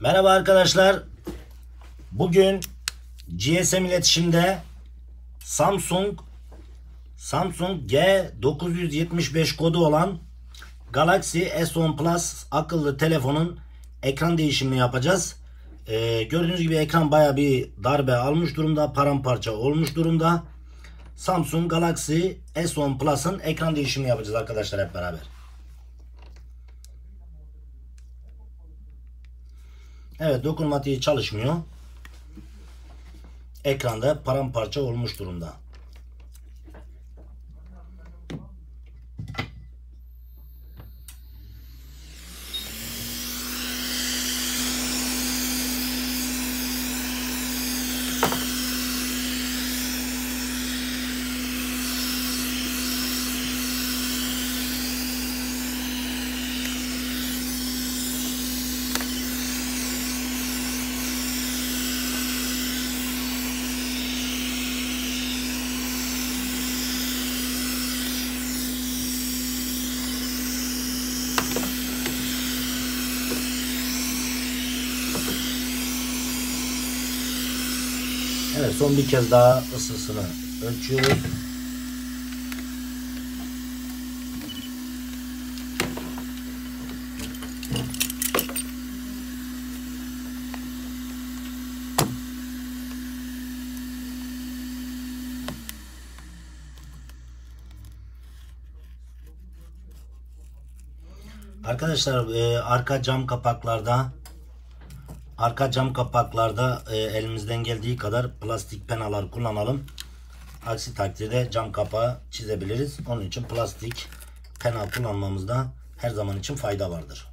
Merhaba arkadaşlar. Bugün GSM iletişimde Samsung G975 kodu olan Galaxy S10 Plus akıllı telefonun ekran değişimini yapacağız. Gördüğünüz gibi ekran baya bir darbe almış durumda, paramparça olmuş durumda. Samsung Galaxy S10 Plus'ın ekran değişimini yapacağız arkadaşlar hep beraber. Evet, dokunmatiği çalışmıyor. Ekranda paramparça olmuş durumda. Evet, son bir kez daha ısısını ölçüyoruz. Arkadaşlar arka cam kapaklarda elimizden geldiği kadar plastik penalar kullanalım. Aksi takdirde cam kapağı çizebiliriz. Onun için plastik pena kullanmamızda her zaman için fayda vardır.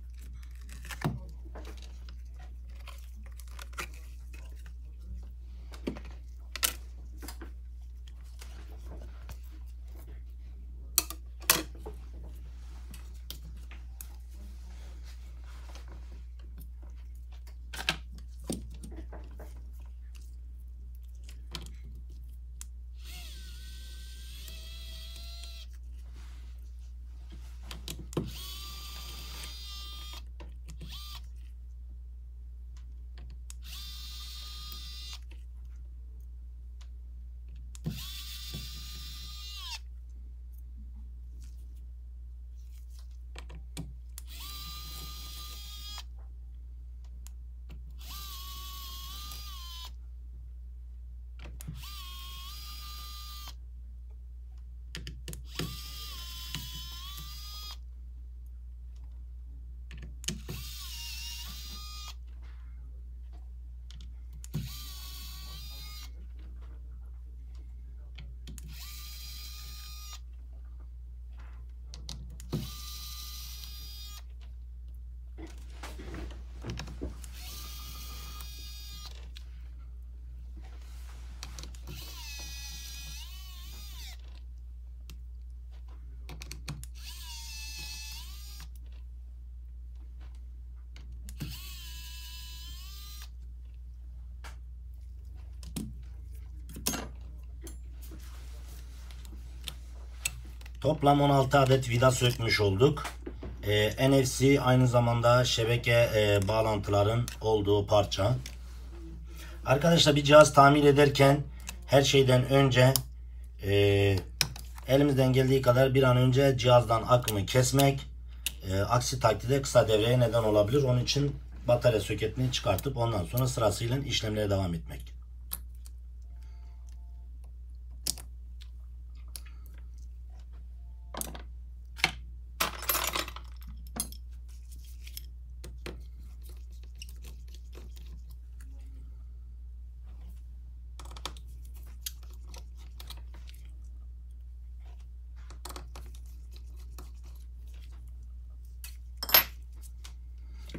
Toplam 16 adet vida sökmüş olduk. NFC aynı zamanda şebeke bağlantıların olduğu parça. Arkadaşlar, bir cihaz tamir ederken her şeyden önce elimizden geldiği kadar bir an önce cihazdan akımı kesmek. Aksi takdirde kısa devreye neden olabilir. Onun için batarya soketini çıkartıp ondan sonra sırasıyla işlemlere devam etmek.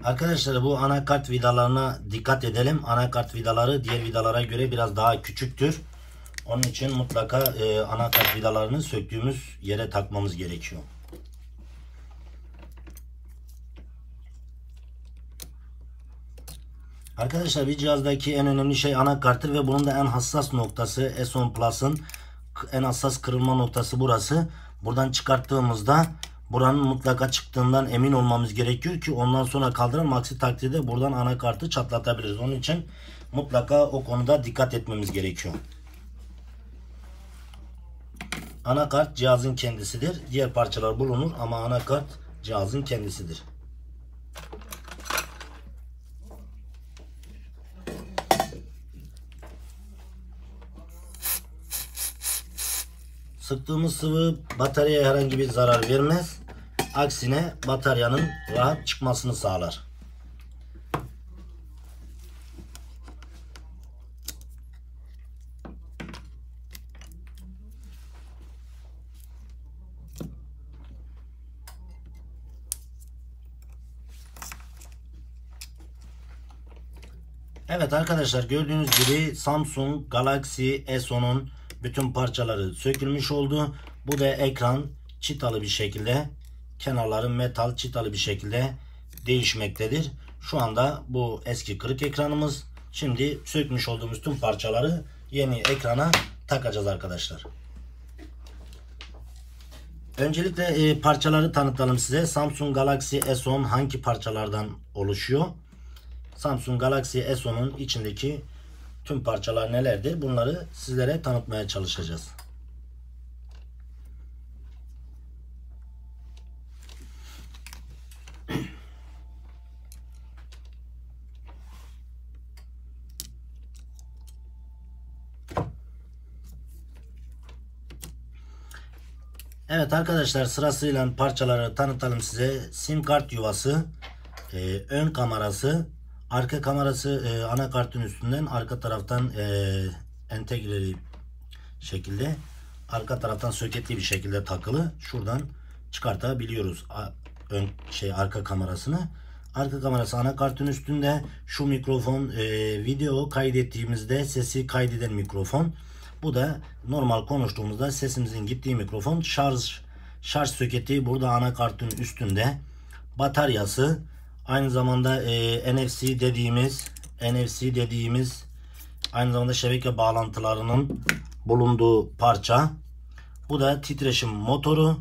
Arkadaşlar, bu anakart vidalarına dikkat edelim. Anakart vidaları diğer vidalara göre biraz daha küçüktür. Onun için mutlaka anakart vidalarını söktüğümüz yere takmamız gerekiyor. Arkadaşlar, bir cihazdaki en önemli şey anakarttır ve bunun da en hassas noktası S10 Plus'ın en hassas kırılma noktası burası. Buradan çıkarttığımızda buranın mutlaka çıktığından emin olmamız gerekiyor ki ondan sonra kaldıralım. Aksi takdirde buradan anakartı çatlatabiliriz. Onun için mutlaka o konuda dikkat etmemiz gerekiyor. Anakart cihazın kendisidir. Diğer parçalar bulunur ama anakart cihazın kendisidir. Sıktığımız sıvı bataryaya herhangi bir zarar vermez. Aksine bataryanın rahat çıkmasını sağlar. Evet arkadaşlar, gördüğünüz gibi Samsung Galaxy S10'un bütün parçaları sökülmüş oldu. Bu da ekran çıtalı bir şekilde, kenarları metal çıtalı bir şekilde değişmektedir. Şu anda bu eski kırık ekranımız. Şimdi sökmüş olduğumuz tüm parçaları yeni ekrana takacağız arkadaşlar. Öncelikle parçaları tanıtalım size. Samsung Galaxy S10 hangi parçalardan oluşuyor? Samsung Galaxy S10'un içindeki tüm parçalar nelerdir? Bunları sizlere tanıtmaya çalışacağız. Evet arkadaşlar, sırasıyla parçaları tanıtalım size. Sim kart yuvası, ön kamerası, arka kamerası anakartın üstünden arka taraftan entegreli şekilde, arka taraftan soketli bir şekilde takılı. Şuradan çıkartabiliyoruz arka kamerasını. Arka kamerası anakartın üstünde. Şu mikrofon video kaydettiğimizde sesi kaydeden mikrofon. Bu da normal konuştuğumuzda sesimizin gittiği mikrofon. Şarj soketi burada anakartın üstünde. Bataryası, aynı zamanda NFC dediğimiz aynı zamanda şebeke bağlantılarının bulunduğu parça. Bu da titreşim motoru.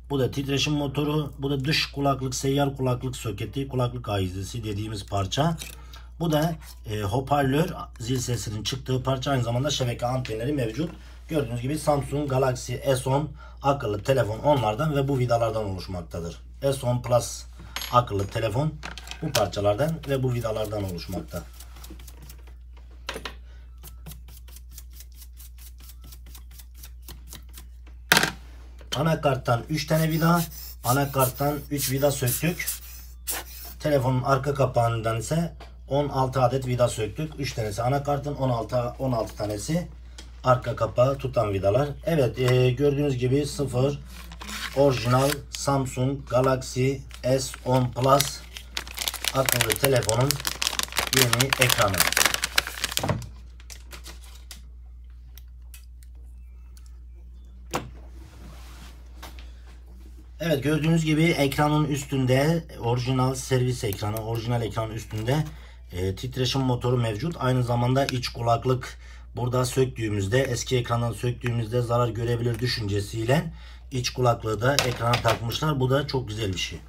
Bu da dış kulaklık, seyyar kulaklık soketi, kulaklık ayizesi dediğimiz parça. Bu da hoparlör, zil sesinin çıktığı parça. Aynı zamanda şebeke antenleri mevcut. Gördüğünüz gibi Samsung Galaxy S10 akıllı telefon onlardan ve bu vidalardan oluşmaktadır. S10 Plus akıllı telefon bu parçalardan ve bu vidalardan oluşmakta. Anakarttan 3 tane vida, anakarttan 3 vida söktük. Telefonun arka kapağından ise 16 adet vida söktük. 3 tanesi anakartın, 16 tanesi arka kapağı tutan vidalar. Evet, gördüğünüz gibi sıfır orijinal Samsung Galaxy S10 Plus akıllı telefonun yeni ekranı. Evet, gördüğünüz gibi ekranın üstünde orijinal servis ekranı, orijinal ekranın üstünde titreşim motoru mevcut. Aynı zamanda iç kulaklık burada söktüğümüzde, eski ekrandan söktüğümüzde zarar görebilir düşüncesiyle iç kulaklığı da ekrana takmışlar. Bu da çok güzel bir şey.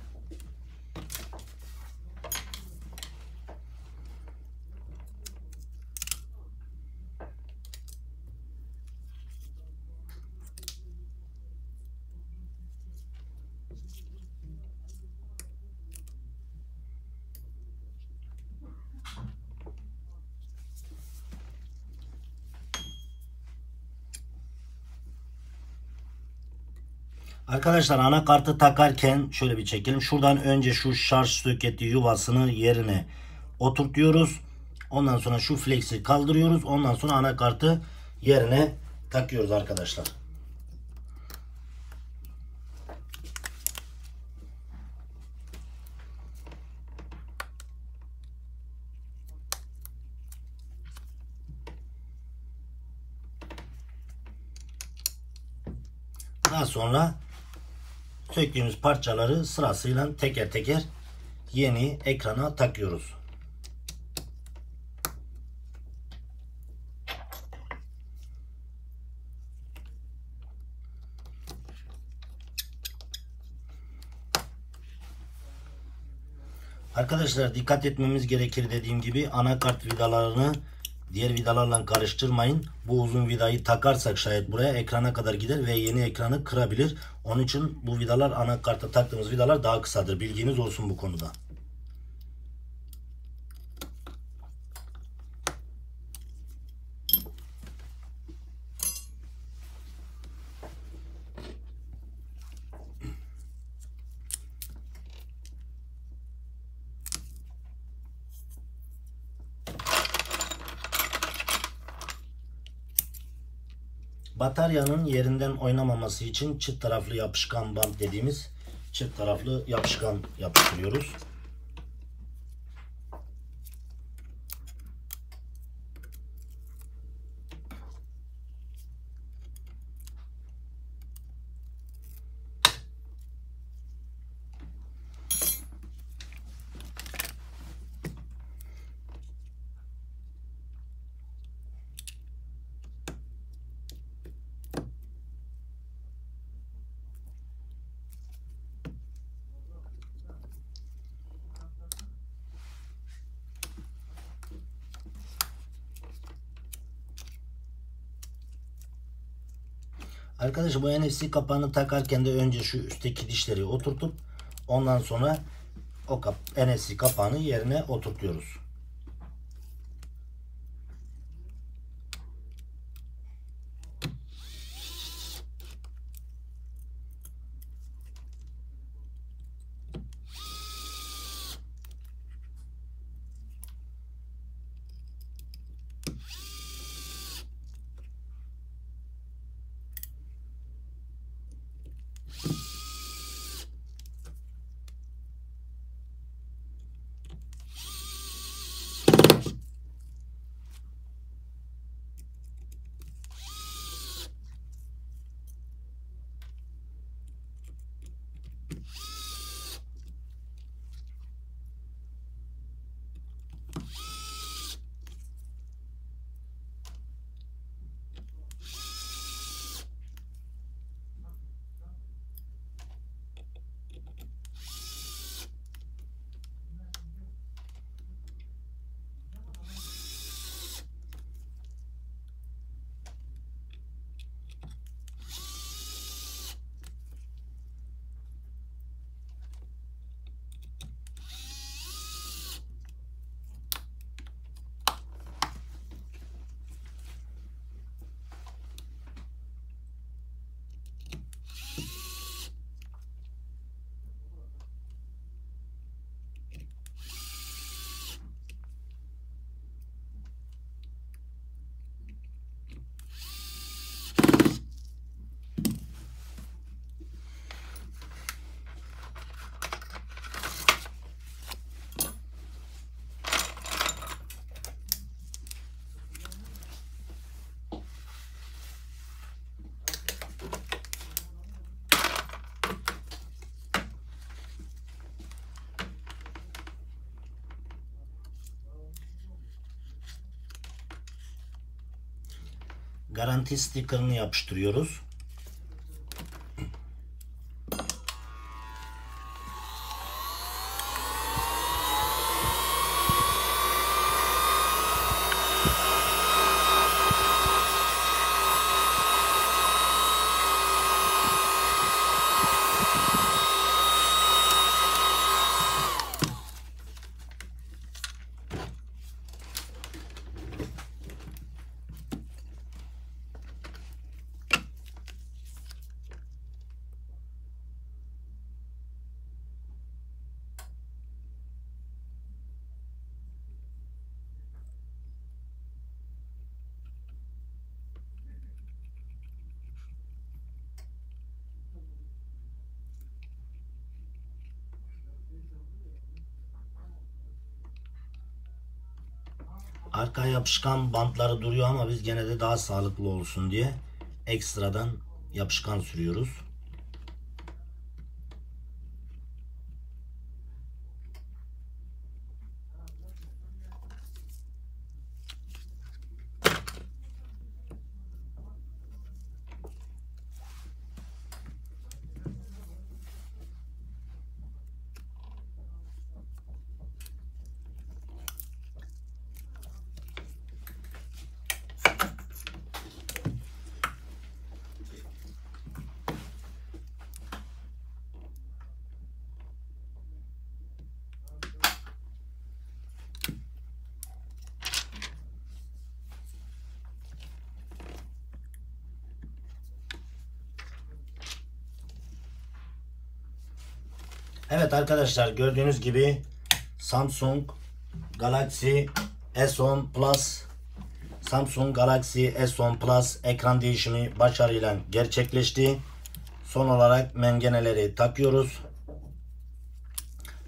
Arkadaşlar, anakartı takarken şöyle bir çekelim. Şuradan önce şu şarj soketi yuvasını yerine oturtuyoruz. Ondan sonra şu flexi kaldırıyoruz. Ondan sonra anakartı yerine takıyoruz arkadaşlar. Daha sonra söktüğümüz parçaları sırasıyla teker teker yeni ekrana takıyoruz. Arkadaşlar dikkat etmemiz gerekir, dediğim gibi anakart vidalarını diğer vidalarla karıştırmayın. Bu uzun vidayı takarsak şayet buraya ekrana kadar gider ve yeni ekranı kırabilir. Onun için bu vidalar, anakarta taktığımız vidalar daha kısadır. Bilginiz olsun bu konuda. Bataryanın yerinden oynamaması için çift taraflı yapışkan bant dediğimiz çift taraflı yapışkan yapıştırıyoruz. Arkadaşlar bu NFC kapağını takarken de önce şu üstteki dişleri oturtup ondan sonra o NFC kapağını yerine oturtuyoruz. Garanti sticker'ını yapıştırıyoruz. Arka yapışkan bantları duruyor ama biz gene de daha sağlıklı olsun diye ekstradan yapışkan sürüyoruz. Evet arkadaşlar, gördüğünüz gibi Samsung Galaxy S10 Plus ekran değişimi başarıyla gerçekleşti. Son olarak mengeneleri takıyoruz.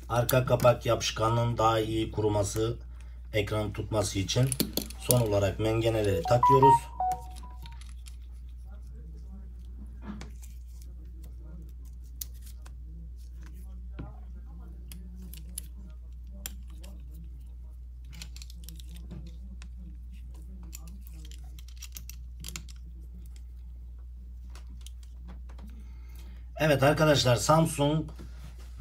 Arka kapak yapışkanının daha iyi kuruması, ekran tutması için son olarak mengeneleri takıyoruz. Evet arkadaşlar, Samsung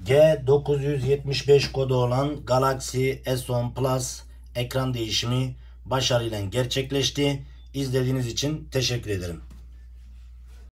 G975 kodu olan Galaxy S10 Plus ekran değişimi başarıyla gerçekleşti. İzlediğiniz için teşekkür ederim.